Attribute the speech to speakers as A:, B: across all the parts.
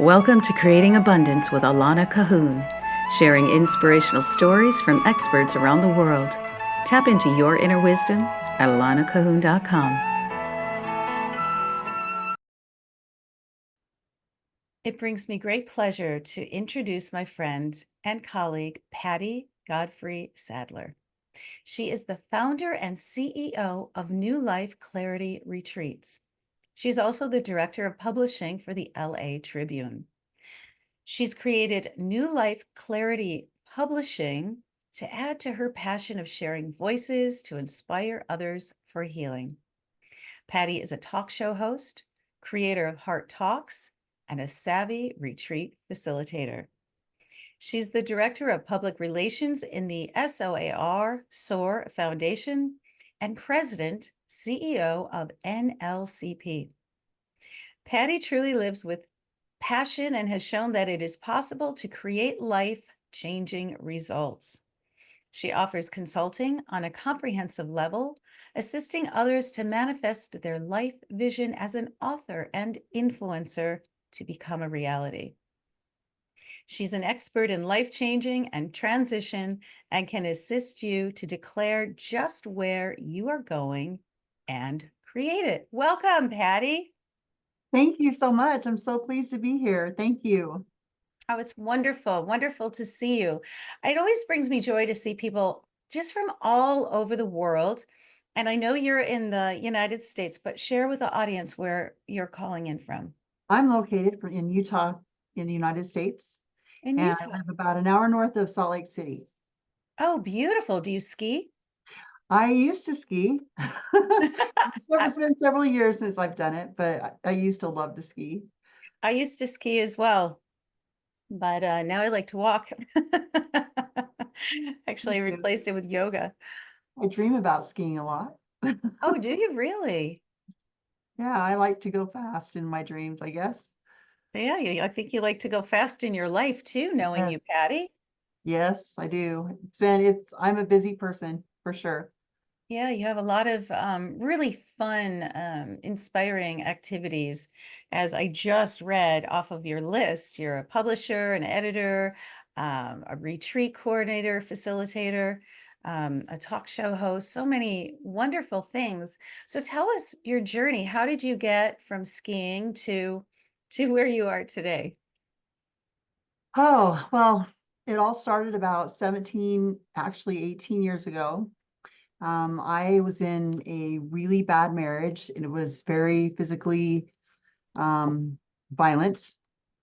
A: Welcome to Creating Abundance with Alana Cahoon, sharing inspirational stories from experts around the world. Tap into your inner wisdom at alanacahoon.com. It brings me great pleasure to introduce my friend and colleague, Pattie Godfrey-Sadler. She is the founder and CEO of New Life Clarity Retreats. She's also the director of publishing for the LA Tribune. She's created New Life Clarity Publishing to add to her passion of sharing voices to inspire others for healing. Pattie is a talk show host, creator of Heart Talks, and a savvy retreat facilitator. She's the director of public relations in the SOAR Foundation and president, CEO of NLCP. Pattie truly lives with passion and has shown that it is possible to create life-changing results. She offers consulting on a comprehensive level, assisting others to manifest their life vision as an author and influencer to become a reality. She's an expert in life-changing and transition and can assist you to declare just where you are going and create it. Welcome, Pattie.
B: Thank you so much. I'm so pleased to be here. Thank you.
A: Oh, it's wonderful, wonderful to see you. It always brings me joy to see people just from all over the world. And I know you're in the United States, but share with the audience where you're calling in from.
B: I'm located in Utah in the United States,
A: In
B: and I
A: Utah.
B: live about an hour north of Salt Lake City.
A: Oh, beautiful. Do you ski?
B: I used to ski.
A: I,
B: It's been several years since I've done it, but I used to love to ski.
A: I used to ski as well, but now I like to walk. Actually, I replaced it with yoga.
B: I dream about skiing a lot.
A: Oh, do you really?
B: Yeah, I like to go fast in my dreams, I guess.
A: Yeah, I think you like to go fast in your life too, knowing you,
B: Yes,
A: Pattie.
B: yes, I do. I'm a busy person for sure.
A: Yeah, you have a lot of really fun, inspiring activities. As I just read off of your list, you're a publisher, an editor, a retreat coordinator, facilitator, a talk show host, so many wonderful things. So tell us your journey. How did you get from skiing to where you are today?
B: Oh, well, it all started about 17, actually 18 years ago. I was in a really bad marriage, and it was very physically violent.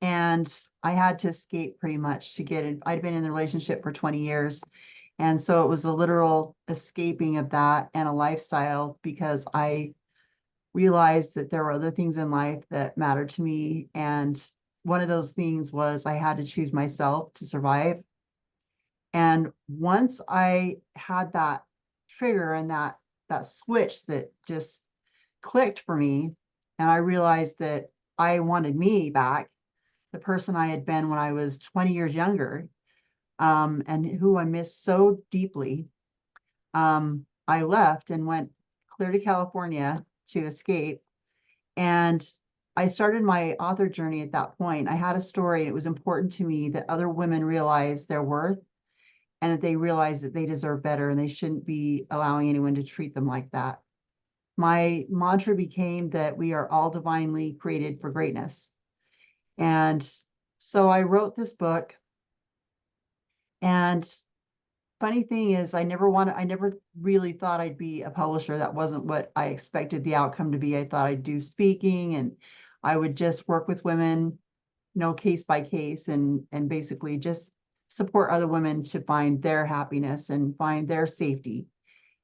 B: And I had to escape pretty much to get in. I'd been in the relationship for 20 years. And so it was a literal escaping of that and a lifestyle because I realized that there were other things in life that mattered to me. And one of those things was I had to choose myself to survive. And once I had that trigger and that switch that just clicked for me, and I realized that I wanted me back, the person I had been when I was 20 years younger, and who I missed so deeply. I left and went clear to California to escape. And I started my author journey at that point. I had a story, and it was important to me that other women realize their worth and that they realize that they deserve better and they shouldn't be allowing anyone to treat them like that. My mantra became that we are all divinely created for greatness. And so I wrote this book. And funny thing is, I never really thought I'd be a publisher. That wasn't what I expected the outcome to be. I thought I'd do speaking and I would just work with women, case by case, and basically just support other women to find their happiness and find their safety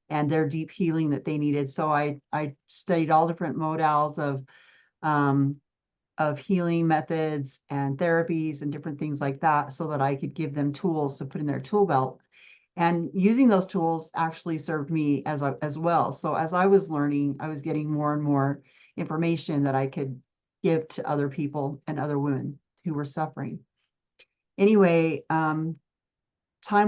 B: and their deep healing that they needed. So I studied all different modals um, of healing methods and therapies and different things like that so that I could give them tools to put in their tool belt. And using those tools actually served me as well. So as I was learning, I was getting more and more information that I could give to other people and other women who were suffering. Anyway, time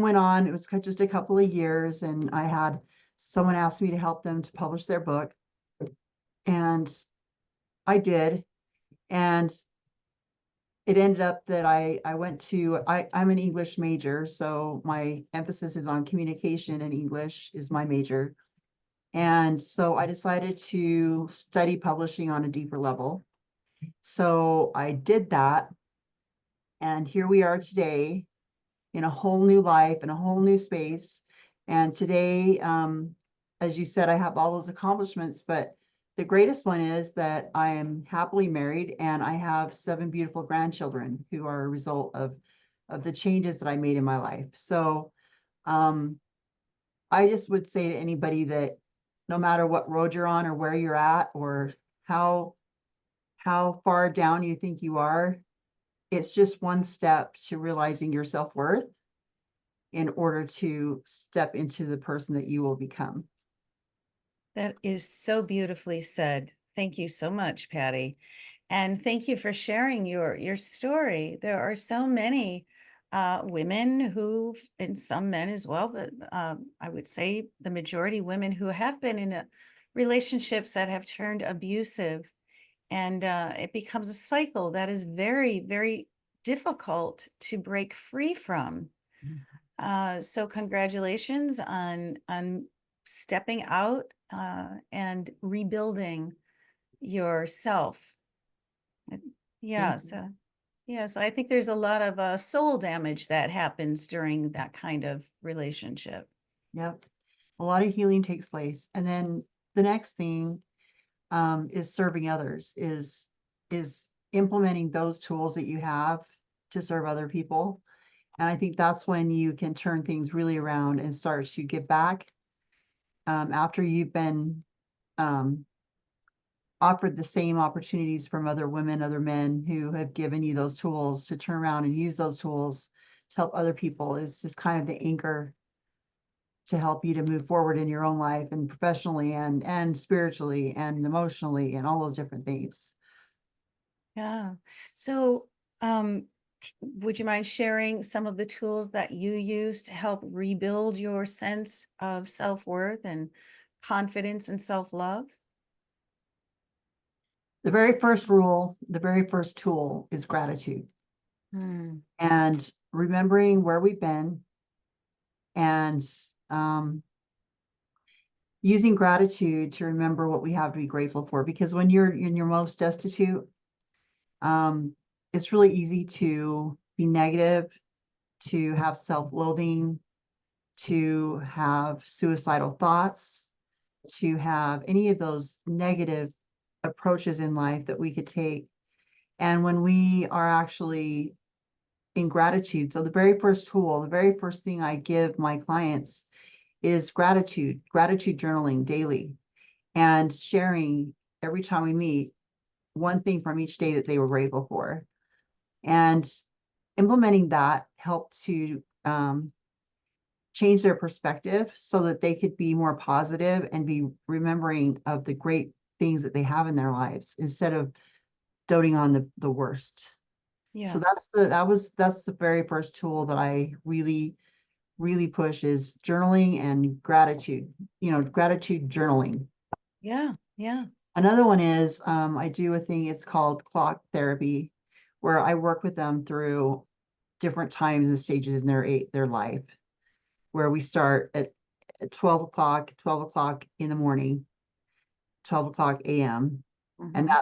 B: went on. It was just a couple of years, and I had someone ask me to help them to publish their book, and I did. And it ended up that I went to, I'm an English major, so my emphasis is on communication, and English is my major. And so I decided to study publishing on a deeper level. So I did that. And here we are today in a whole new life, in a whole new space. And today, as you said, I have all those accomplishments, but the greatest one is that I am happily married and I have 7 beautiful grandchildren who are a result of the changes that I made in my life. So um, I just would say to anybody that no matter what road you're on or where you're at or how how far down you think you are, it's just one step to realizing your self-worth in order to step into the person that you will become.
A: That is so beautifully said. Thank you so much, Patty. And thank you for sharing your story. There are so many women who, and some men as well, but I would say the majority women who have been in relationships that have turned abusive, and it becomes a cycle that is very, very difficult to break free from. So congratulations on stepping out and rebuilding yourself. Uh, Yeah,
B: Thank you.
A: so yes, I think there's a lot of soul damage that happens during that kind of relationship.
B: Yep. A lot of healing takes place. And then the next thing is serving others, is implementing those tools that you have to serve other people. And I think that's when you can turn things really around and start to give back after you've been um, offered the same opportunities from other women, other men who have given you those tools to turn around and use those tools to help other people is just kind of the anchor to help you to move forward in your own life and professionally and spiritually and emotionally and all those different things.
A: Yeah. So, um, would you mind sharing some of the tools that you use to help rebuild your sense of self-worth and confidence and self-love?
B: The very first rule, the very first tool is gratitude
A: Hmm.
B: and remembering where we've been and using gratitude to remember what we have to be grateful for. Because when you're in your most destitute, um, it's really easy to be negative, to have self-loathing, to have suicidal thoughts, to have any of those negative approaches in life that we could take. And when we are actually in gratitude, so the very first tool, the very first thing I give my clients is gratitude journaling daily and sharing every time we meet one thing from each day that they were grateful for. And implementing that helped to change their perspective so that they could be more positive and be remembering of the great things that they have in their lives instead of doting on the worst. So
A: Yeah.
B: that's the very first tool that I really push is journaling and gratitude, gratitude journaling.
A: Yeah. Yeah.
B: Another one is I do a thing, it's called clock therapy, where I work with them through different times and stages in their life, where we start at 12 o'clock in the morning, 12 o'clock a.m. And
A: Hmm.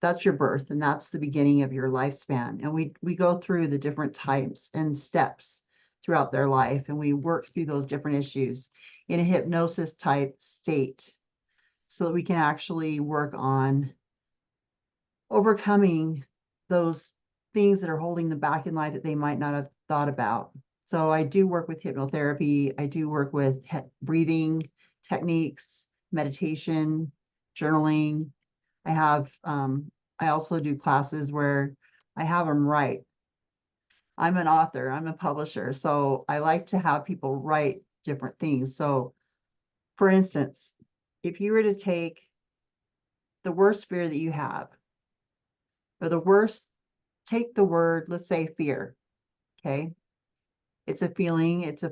B: that's your birth and that's the beginning of your lifespan. And we go through the different types and steps throughout their life and we work through those different issues in a hypnosis type state so that we can actually work on overcoming those things that are holding them back in life that they might not have thought about. So I do work with hypnotherapy. I do work with breathing techniques, meditation, journaling. I have, I also do classes where I have them write. I'm an author, I'm a publisher, so I like to have people write different things. So, for instance, if you were to take the worst fear that you have, or the worst, take the word, let's say fear, okay? It's a feeling, it's a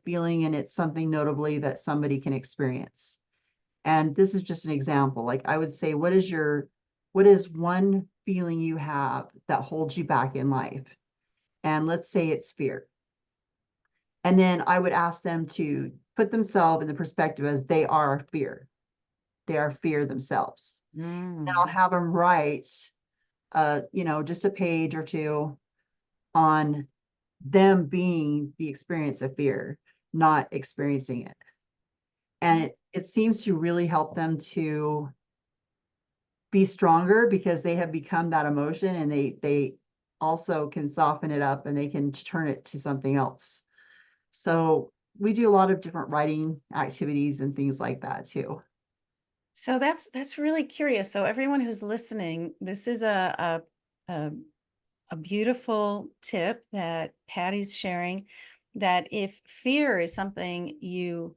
B: feeling and it's something notably that somebody can experience. And this is just an example. Like I would say, what is your what is one feeling you have that holds you back in life? And let's say it's fear. And then I would ask them to put themselves in the perspective as they are fear. They are fear themselves. And
A: Mm.
B: I'll have them write, just a page or two on them being the experience of fear, not experiencing it. And it seems to really help them to be stronger because they have become that emotion, and they also can soften it up and they can turn it to something else. So we do a lot of different writing activities and things like that too.
A: So that's really curious. So everyone who's listening, this is a a beautiful tip that Patty's sharing, that if fear is something you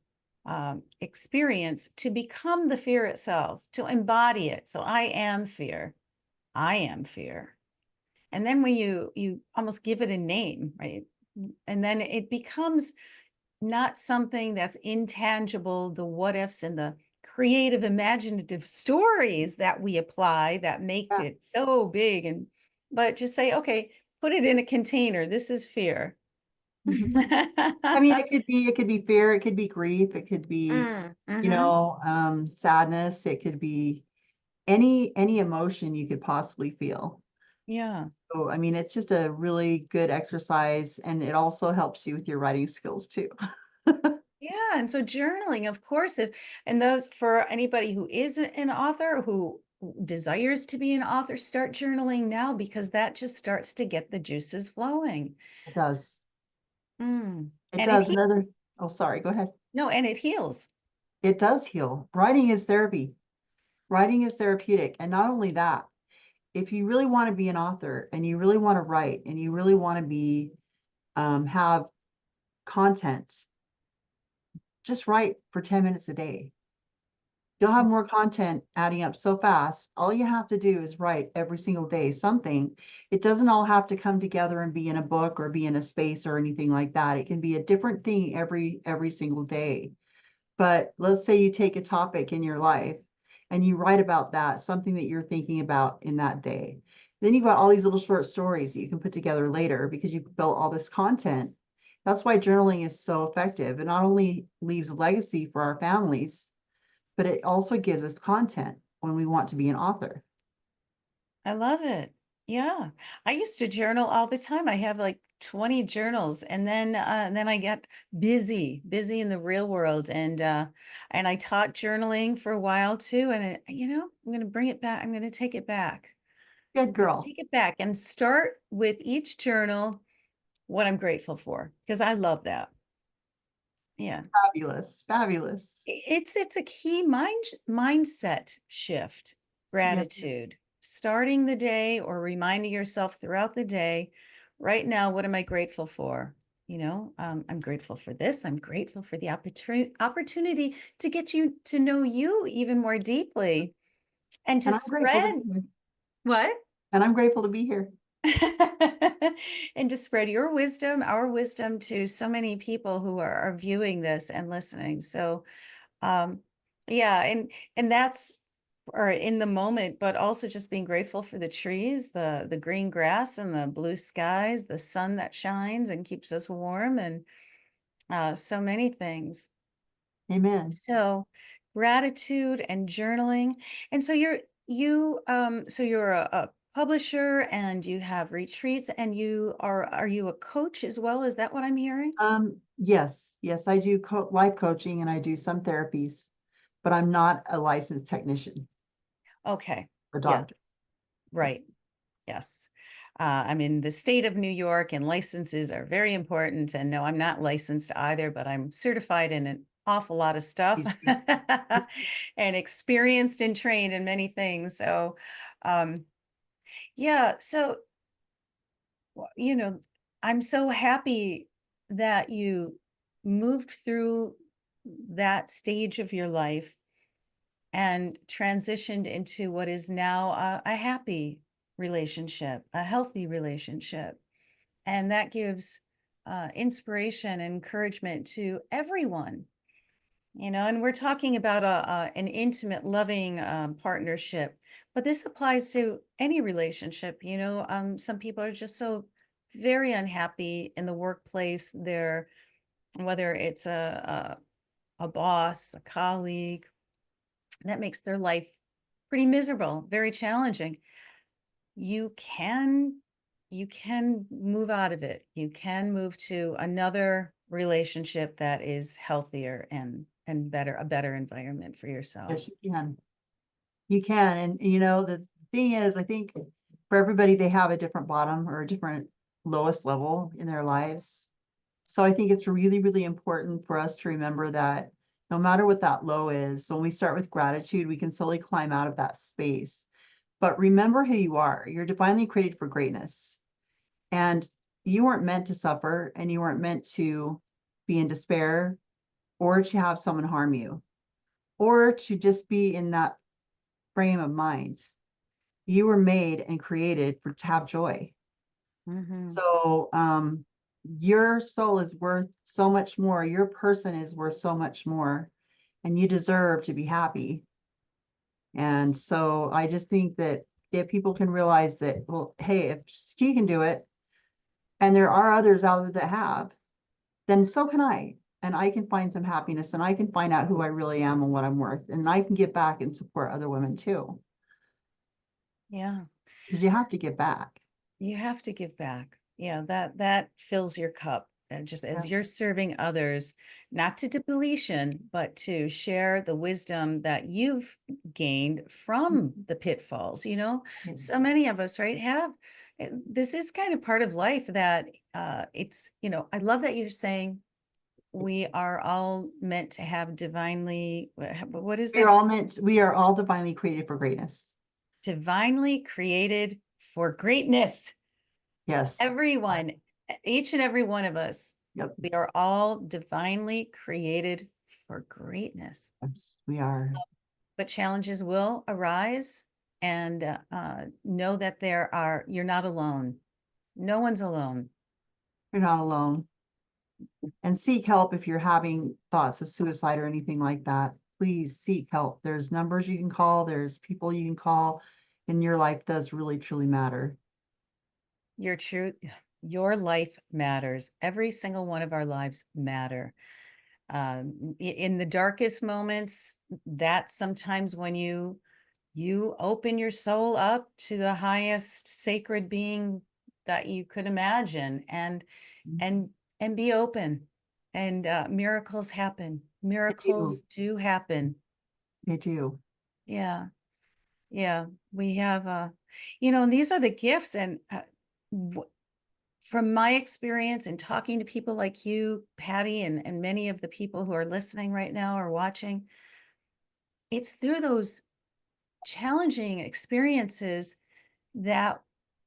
A: experience, to become the fear itself, to embody it. So I am fear. I am fear. And then when you almost give it a name, right? And then it becomes not something that's intangible, the what ifs and the creative, imaginative stories that we apply that make
B: Yeah.
A: it so big. And, but just say, okay, put it in a container. This is fear.
B: Mhm. I mean, it could be fear, it could be grief, it could be,
A: Mm-hmm.
B: sadness, it could be any emotion you could possibly feel.
A: Yeah.
B: So, I mean, it's just a really good exercise, and it also helps you with your writing skills too.
A: Yeah. And so journaling, of course, if and those for anybody who is an author who desires to be an author, start journaling now because that just starts to get the juices flowing.
B: It does.
A: Mm.
B: It
A: And it
B: does. Another,
A: heals.
B: oh, sorry, go ahead.
A: No, and it heals.
B: It does heal. Writing is therapy. Writing is therapeutic. And not only that, if you really want to be an author and you really want to write and you really want to be, have content, just write for 10 minutes a day. You'll have more content adding up so fast. All you have to do is write every single day something. It doesn't all have to come together and be in a book or be in a space or anything like that. It can be a different thing every single day. But let's say you take a topic in your life and you write about that, something that you're thinking about in that day. Then you've got all these little short stories that you can put together later because you've built all this content. That's why journaling is so effective. It not only leaves a legacy for our families, but it also gives us content when we want to be an author.
A: I love it. Yeah. I used to journal all the time. I have like 20 journals and then I got busy in the real world and I taught journaling for a while too and I'm going to bring it back. I'm going to take it back.
B: Good
A: I'm going to
B: girl.
A: take it back and start with each journal what I'm grateful for because I love that. Yeah.
B: Fabulous. Fabulous.
A: It's a key mindset shift,
B: Yes.
A: gratitude. Starting the day or reminding yourself throughout the day, right now, what am I grateful for? I'm grateful for this. I'm grateful for the opportunity to get you to know you even more deeply and to
B: And I'm grateful to
A: spread
B: be here.
A: what?
B: And I'm grateful to be here.
A: And to spread your wisdom, our wisdom to so many people who are viewing this and listening. So um, yeah, and that's or in the moment, but also just being grateful for the trees, the green grass and the blue skies, the sun that shines and keeps us warm and so many things.
B: Amen.
A: So gratitude and journaling. And so you're a publisher and you have retreats and are you a coach as well? Is that what I'm hearing?
B: Yes, yes, I do life coaching and I do some therapies, but I'm not a licensed technician
A: Okay.
B: or
A: Yeah,
B: doctor.
A: right. Yes. I'm in the state of New York, and licenses are very important. And no, I'm not licensed either, but I'm certified in an awful lot of stuff
B: These people.
A: and experienced and trained in many things. So, um, yeah. So, you know, I'm so happy that you moved through that stage of your life and transitioned into what is now a happy relationship, a healthy relationship. And that gives inspiration and encouragement to everyone, and we're talking about an intimate, loving partnership. But this applies to any relationship, some people are just so very unhappy in the workplace. They're whether it's a boss, a colleague, that makes their life pretty miserable, very challenging. You can you can move out of it. You can move to another relationship that is healthier and better, a better environment for yourself.
B: Yes, you can. You can. And the thing is, I think for everybody, they have a different bottom or a different lowest level in their lives. So I think it's really, really important for us to remember that no matter what that low is, when we start with gratitude, we can slowly climb out of that space. But remember who you are. You're divinely created for greatness. And you weren't meant to suffer, and you weren't meant to be in despair or to have someone harm you or to just be in that frame of mind. You were made and created to have joy.
A: Hmm.
B: So your soul is worth so much more. Your person is worth so much more, and you deserve to be happy. And so I just think that if people can realize that, well, hey, if she can do it, and there are others out there that have, then so can I. And I can find some happiness, and I can find out who I really am and what I'm worth. And I can give back and support other women too,
A: Yeah.
B: because you have to give back.
A: You have to give back. Yeah, that fills your cup. And just as
B: Yeah.
A: you're serving others, not to depletion, but to share the wisdom that you've gained from the pitfalls. So many of us, right, have this is kind of part of life that I love that you're saying we are all meant to have divinely, what is that?
B: We are all divinely created for greatness.
A: Divinely created for greatness.
B: Yes.
A: Everyone, each and every one of us,
B: Yep.
A: we are all divinely created for greatness.
B: Yes, we are.
A: But challenges will arise, and know that you're not alone. No one's alone.
B: You're not alone. And seek help if you're having thoughts of suicide or anything like that. Please seek help. There's numbers you can call, there's people you can call, and your life does really, truly matter.
A: Your truth, your life matters. Every single one of our lives matter. In the darkest moments, that's sometimes when you open your soul up to the highest sacred being that you could imagine, and and be open, and miracles happen.
B: They do.
A: Miracles do happen.
B: They do.
A: Yeah, yeah, we have and these are the gifts. And from my experience in talking to people like you, Pattie, and many of the people who are listening right now or watching, it's through those challenging experiences that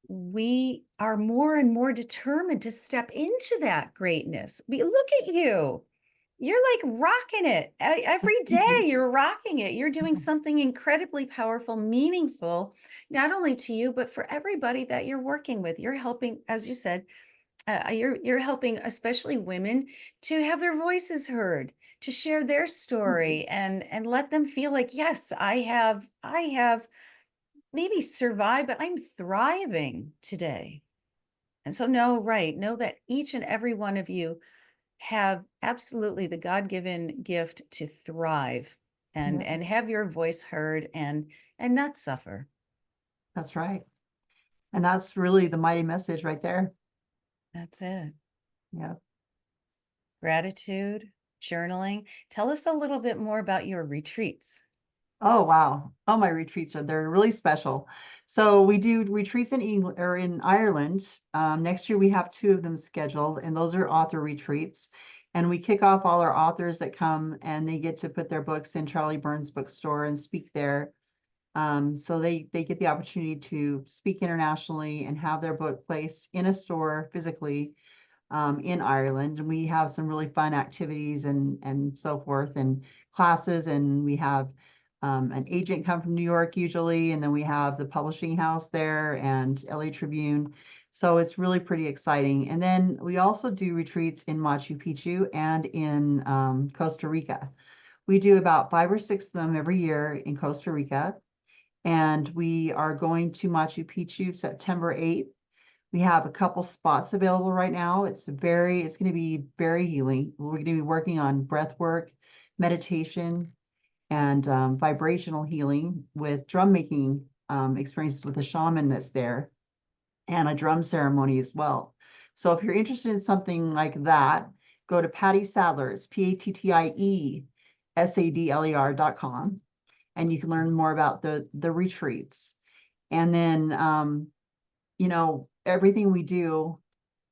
A: we are more and more determined to step into that greatness. Look at you. You're like rocking it. Every day you're rocking it. You're doing something incredibly powerful, meaningful, not only to you, but for everybody that you're working with. You're helping, as you said, you're helping especially women to have their voices heard, to share their story, and let them feel like, yes, I have maybe survived, but I'm thriving today. And so know that each and every one of you have absolutely the God-given gift to thrive, and
B: Yeah,
A: and have your voice heard, and not suffer.
B: that's right. And that's really the mighty message right there.
A: That's it.
B: Yeah.
A: Gratitude, journaling. Tell us a little bit more about your retreats.
B: Oh, wow. Oh, my retreats they're really special. So we do retreats in England or in Ireland. Next year we have two of them scheduled, and those are author retreats. And we kick off all our authors that come, and they get to put their books in Charlie Burns bookstore and speak there. So they get the opportunity to speak internationally and have their book placed in a store physically in Ireland. And we have some really fun activities and so forth, and classes. And we have an agent come from New York usually, and then we have the publishing house there and LA Tribune. So it's really pretty exciting. And then we also do retreats in Machu Picchu and in Costa Rica. We do about 5 or 6 of them every year in Costa Rica. and we are going to Machu Picchu September 8th. We have a couple spots available right now. It's going to be very healing. We're going to be working on breath work, meditation, and vibrational healing with drum making experiences with a shaman that's there, and a drum ceremony as well. So if you're interested in something like that, go to Pattie Sadler's, PattieSadler.com, and you can learn more about the retreats. And then, everything we do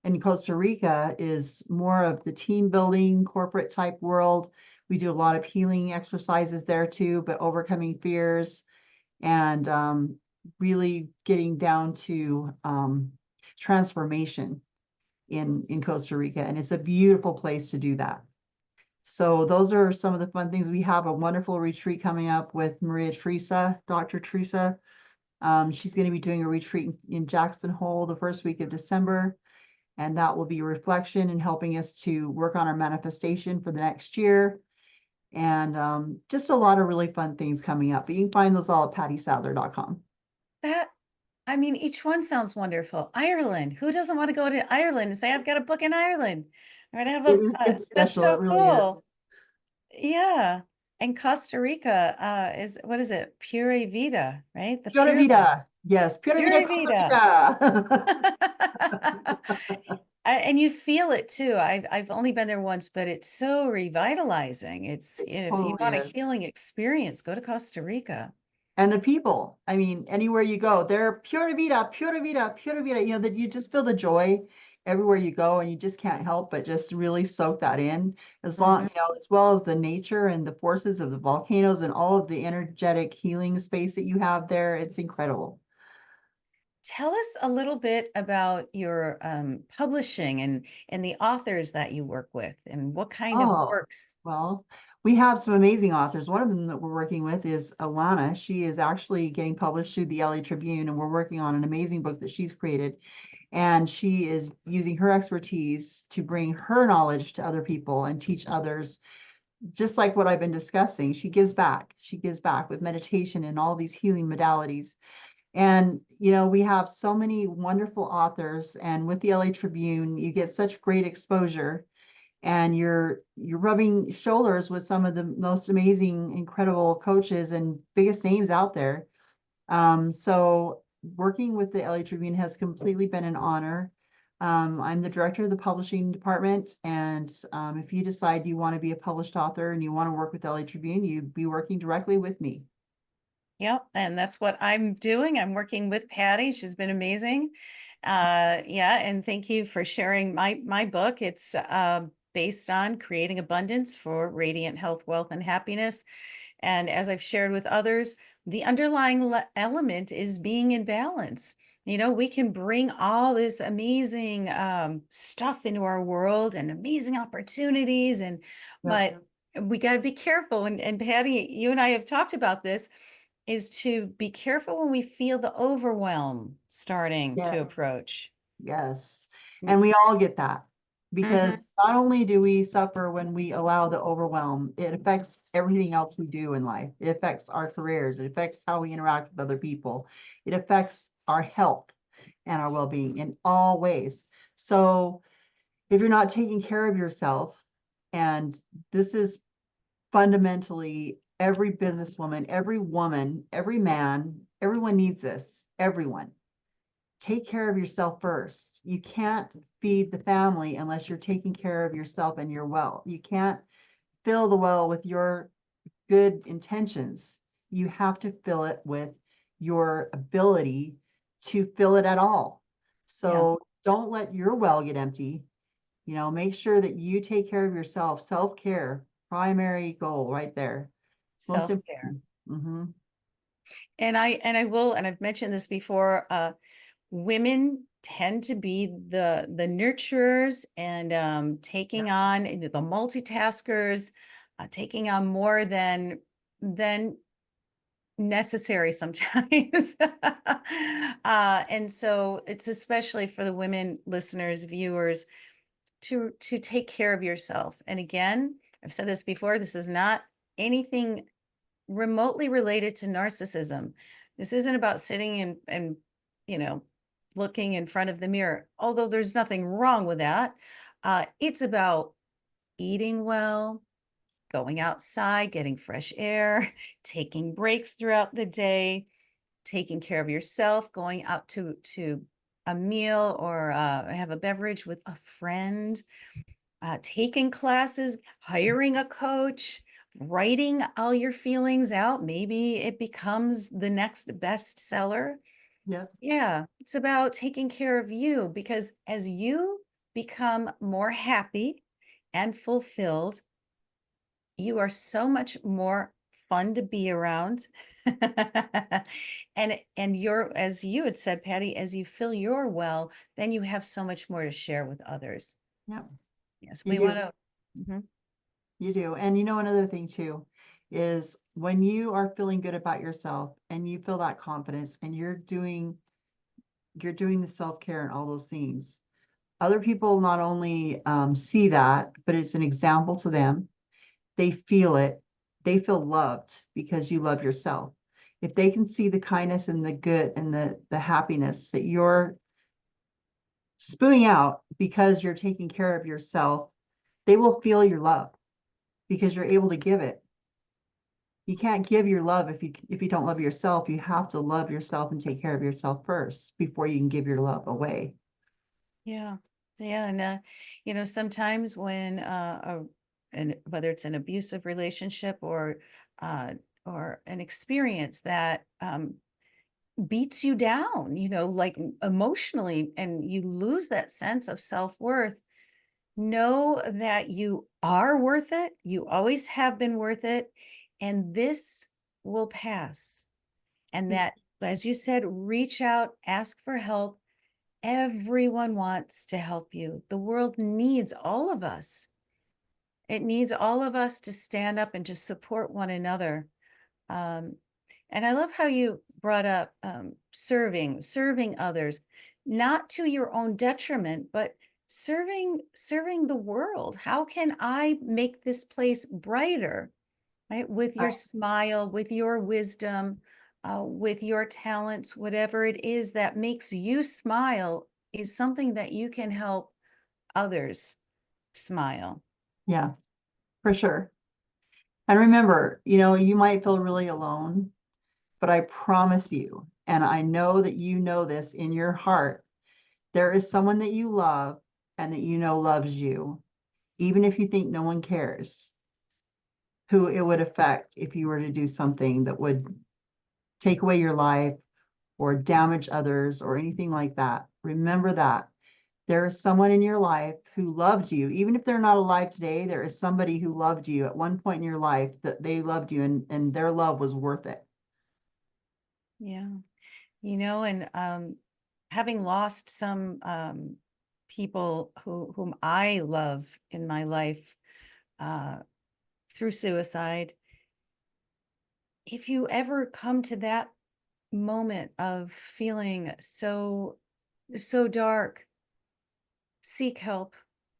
B: in Costa Rica is more of the team building, corporate type world. We do a lot of healing exercises there too, but overcoming fears and really getting down to transformation in Costa Rica. And it's a beautiful place to do that. So those are some of the fun things. We have a wonderful retreat coming up with Maria Teresa, Dr. Teresa. She's going to be doing a retreat in Jackson Hole the first week of December. And that will be a reflection and helping us to work on our manifestation for the next year. And just a lot of really fun things coming up. But you can find those all at PattieSadler.com.
A: That, I mean, each one sounds wonderful. Ireland. Who doesn't want to go to Ireland and say, I've got a book in Ireland? I'm gonna have
B: It's
A: that's
B: special.
A: so
B: It really is.
A: cool. Yeah. And Costa Rica what is it? Pure Vida, right? The
B: Pura
A: Pure
B: Vida. Yes, Pura Vida
A: Pure
B: Costa
A: Vida.
B: Rica.
A: And you feel it too. I've only been there once, but it's so revitalizing. It's,
B: It
A: if you
B: totally
A: want a
B: is.
A: healing experience, go to Costa Rica.
B: And the people, I mean, anywhere you go, they're pura vida, pura vida, pura vida. That you just feel the joy everywhere you go, and you just can't help but just really soak that in. As long,
A: Mhm.
B: as well as the nature and the forces of the volcanoes and all of the energetic healing space that you have there. It's incredible.
A: Tell us a little bit about your publishing and the authors that you work with and what kind of
B: Oh,
A: works.
B: well, we have some amazing authors. One of them that we're working with is Alana. She is actually getting published through the LA Tribune, and we're working on an amazing book that she's created. And she is using her expertise to bring her knowledge to other people and teach others, just like what I've been discussing. She gives back. She gives back with meditation and all these healing modalities. And, we have so many wonderful authors. And with the LA Tribune, you get such great exposure, and you're rubbing shoulders with some of the most amazing, incredible coaches and biggest names out there. So working with the LA Tribune has completely been an honor. I'm the director of the publishing department, and if you decide you want to be a published author and you want to work with LA Tribune, you'd be working directly with me.
A: Yep, and that's what I'm doing. I'm working with Pattie. She's been amazing. Yeah, and thank you for sharing my book. It's based on creating abundance for radiant health, wealth, and happiness. And as I've shared with others, the underlying element is being in balance. We can bring all this amazing stuff into our world and amazing opportunities,
B: Yep.
A: but we got to be careful. And Pattie, you and I have talked about this, is to be careful when we feel the overwhelm starting to
B: Yes.
A: approach.
B: Yes. And we all get that,
A: Mm-hmm.
B: because not only do we suffer when we allow the overwhelm, it affects everything else we do in life. It affects our careers. It affects how we interact with other people. It affects our health and our well-being in all ways. So if you're not taking care of yourself, and this is fundamentally every businesswoman, every woman, every man, everyone needs this. Everyone, take care of yourself first. You can't feed the family unless you're taking care of yourself and your well. You can't fill the well with your good intentions. You have to fill it with your ability to fill it at all.
A: Yeah,
B: So don't let your well get empty. Make sure that you take care of yourself. Self-care, primary goal right there. Most
A: self-care.
B: important. Mm-hmm.
A: And I've mentioned this before, women tend to be the nurturers and taking on the multitaskers, taking on more than necessary sometimes. And so it's especially for the women listeners, viewers, to take care of yourself. And again, I've said this before, this is not anything remotely related to narcissism. This isn't about sitting and you know, looking in front of the mirror, although there's nothing wrong with that. It's about eating well, going outside, getting fresh air, taking breaks throughout the day, taking care of yourself, going out to a meal or have a beverage with a friend, taking classes, hiring a coach, writing all your feelings out. Maybe it becomes the next bestseller.
B: Yep.
A: Yeah, it's about taking care of you because as you become more happy and fulfilled, you are so much more fun to be around. And you're, as you had said, Patty, as you feel you're well, then you have so much more to share with others.
B: Yep.
A: Yes,
B: You
A: we want
B: do.
A: to.
B: You do. And you know, another thing too is when you are feeling good about yourself and you feel that confidence and you're doing the self-care and all those things. Other people not only see that, but it's an example to them. They feel it. They feel loved because you love yourself. If they can see the kindness and the good and the happiness that you're spewing out because you're taking care of yourself, they will feel your love because you're able to give it. You can't give your love if you don't love yourself. You have to love yourself and take care of yourself first before you can give your love away.
A: Yeah. Yeah. And, sometimes when, and whether it's an abusive relationship uh, or an experience that beats you down, like emotionally, and you lose that sense of self-worth, know that you are worth it. You always have been worth it. And this will pass. And that, as you said, reach out, ask for help. Everyone wants to help you. The world needs all of us. It needs all of us to stand up and to support one another. Um, and I love how you brought up serving others, not to your own detriment, but serving the world. How can I make this place brighter? Right? With
B: I,
A: your smile, with your wisdom, with your talents, whatever it is that makes you smile is something that you can help others smile.
B: yeah, for sure. And remember, you might feel really alone, but I promise you, and I know that you know this in your heart, there is someone that you love and that you know loves you, even if you think no one cares, who it would affect if you were to do something that would take away your life or damage others or anything like that. Remember that. There is someone in your life who loved you. Even if they're not alive today, there is somebody who loved you at one point in your life that they loved you and their love was worth it.
A: Yeah. And having lost some people whom I love in my life uh, through suicide, if you ever come to that moment of feeling so dark, seek help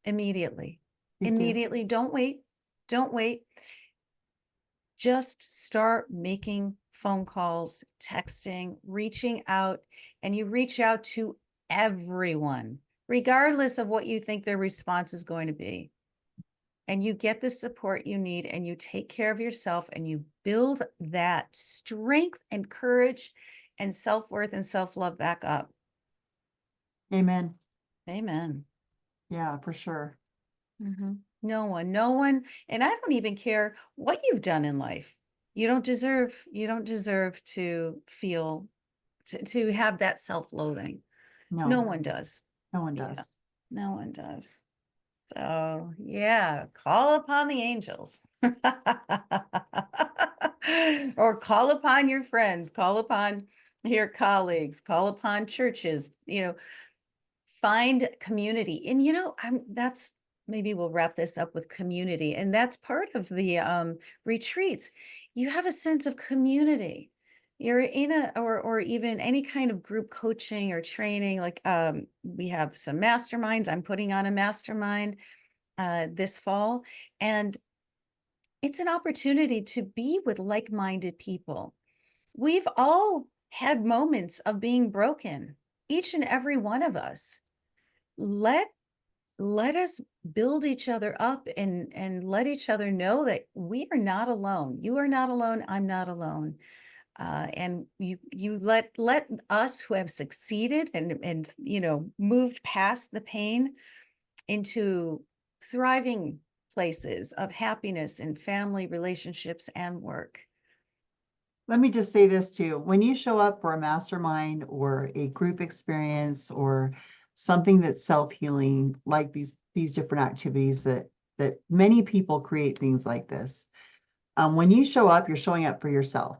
A: immediately.
B: Please do.
A: Immediately. Don't wait. Don't wait. Just start making phone calls, texting, reaching out, and you reach out to everyone, regardless of what you think their response is going to be. And you get the support you need, and you take care of yourself, and you build that strength and courage and self-worth and self-love back up.
B: Amen.
A: Amen.
B: Yeah, for sure.
A: No one, and I don't even care what you've done in life. You don't deserve to feel to have that self-loathing. No
B: No,
A: one does.
B: no one
A: Yeah,
B: does.
A: no one does. So, yeah, call upon the angels. Or call upon your friends, call upon your colleagues, call upon churches, find community. And that's, maybe we'll wrap this up with community. And that's part of the retreats. You have a sense of community. You're in a or even any kind of group coaching or training. Like we have some masterminds. I'm putting on a mastermind this fall. And it's an opportunity to be with like-minded people. We've all had moments of being broken, each and every one of us. Let let us build each other up and let each other know that we are not alone. You are not alone. I'm not alone. And you let us who have succeeded and moved past the pain into thriving places of happiness in family relationships and work.
B: Let me just say this too. When you show up for a mastermind or a group experience or something that's self-healing, like these different activities that many people create things like this. When you show up, you're showing up for yourself.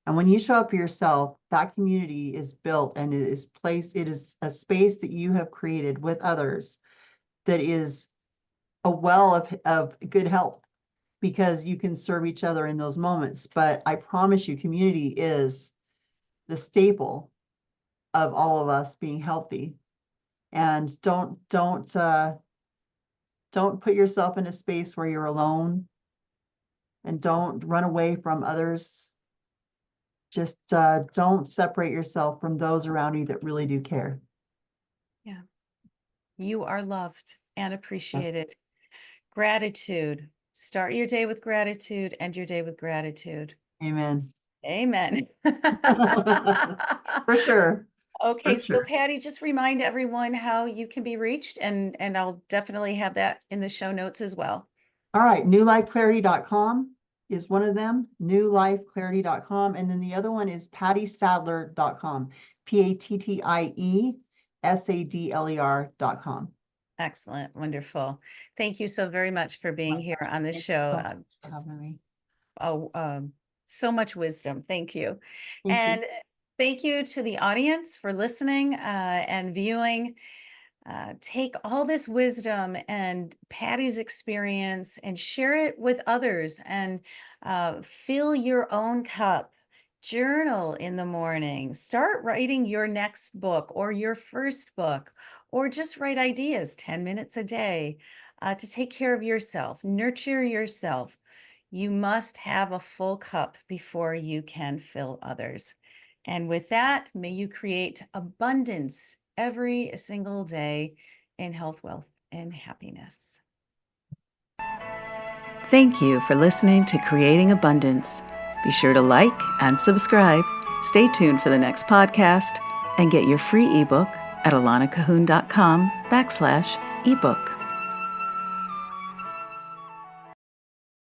B: And when you show up for yourself, that community is built and it is placed, it is a space that you have created with others that is a well of good health, because you can serve each other in those moments. But I promise you, community is the staple of all of us being healthy. And don't put yourself in a space where you're alone, and don't run away from others. Just don't separate yourself from those around you that really do care.
A: Yeah. You are loved and
B: Yes.
A: appreciated. Gratitude. Start your day with gratitude, end your day with gratitude.
B: Amen.
A: Amen.
B: For sure.
A: Okay,
B: For
A: so
B: sure.
A: Pattie, just remind everyone how you can be reached, and I'll definitely have that in the show notes as well.
B: All right. Newlifeclarity.com is one of them. Newlifeclarity.com. And then the other one is pattiesadler.com. PATTIESADLER.com.
A: Excellent. Wonderful. Thank you so very much for being
B: My
A: here
B: pleasure.
A: on this
B: Thank you
A: show.
B: so much for
A: Just
B: having me.
A: oh, so much wisdom. Thank you.
B: Thank you.
A: And thank you to the audience for listening and viewing. Take all this wisdom and Pattie's experience and share it with others, and fill your own cup. Journal in the morning. Start writing your next book or your first book, or just write ideas 10 minutes a day to take care of yourself, nurture yourself. You must have a full cup before you can fill others. And with that, may you create abundance every single day in health, wealth, and happiness. Thank you for listening to Creating Abundance. Be sure to like and subscribe. Stay tuned for the next podcast and get your free ebook at alanacahoon.com/ebook.